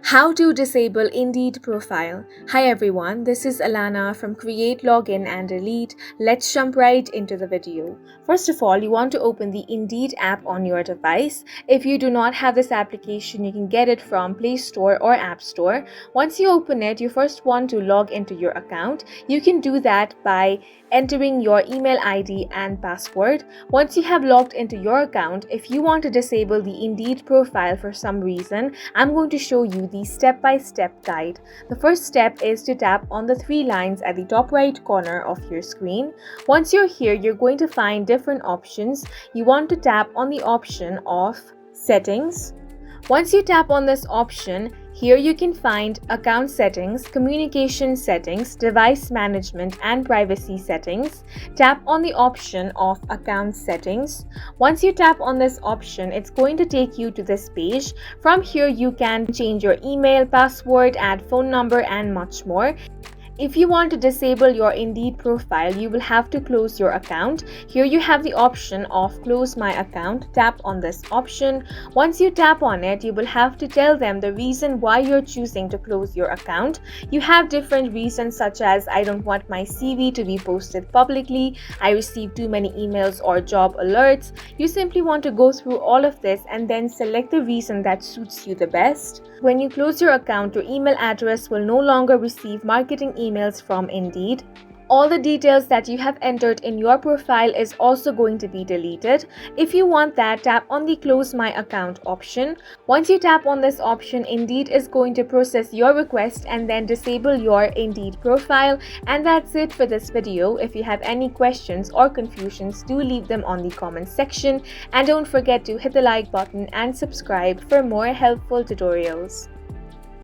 How to disable Indeed profile. Hi everyone, this is Alana from Create, Login and Delete. Let's jump right into the video. First of all, you want to open the Indeed app on your device. If you do not have this application, you can get it from Play Store or App Store. Once you open it, you first want to log into your account. You can do that by entering your email ID and password. Once you have logged into your account, if you want to disable the Indeed profile for some reason, I'm going to show you the step-by-step guide. The first step is to tap on the three lines at the top right corner of your screen. Once you're here, you're going to find different options. You want to tap on the option of Settings. Once you tap on this option, here you can find Account Settings, Communication Settings, Device Management and Privacy Settings. Tap on the option of Account Settings. Once you tap on this option, it's going to take you to this page. From here, you can change your email, password, add phone number and much more. If you want to disable your Indeed profile, you will have to close your account. Here you have the option of Close My Account. Tap on this option. Once you tap on it, you will have to tell them the reason why you're choosing to close your account. You have different reasons such as I don't want my CV to be posted publicly, I receive too many emails or job alerts. You simply want to go through all of this and then select the reason that suits you the best. When you close your account, your email address will no longer receive marketing emails from Indeed. All the details that you have entered in your profile is also going to be deleted. If you want that, tap on the Close My Account option. Once you tap on this option, Indeed is going to process your request and then disable your Indeed profile. And that's it for this video. If you have any questions or confusions, do leave them on the comment section. And don't forget to hit the like button and subscribe for more helpful tutorials.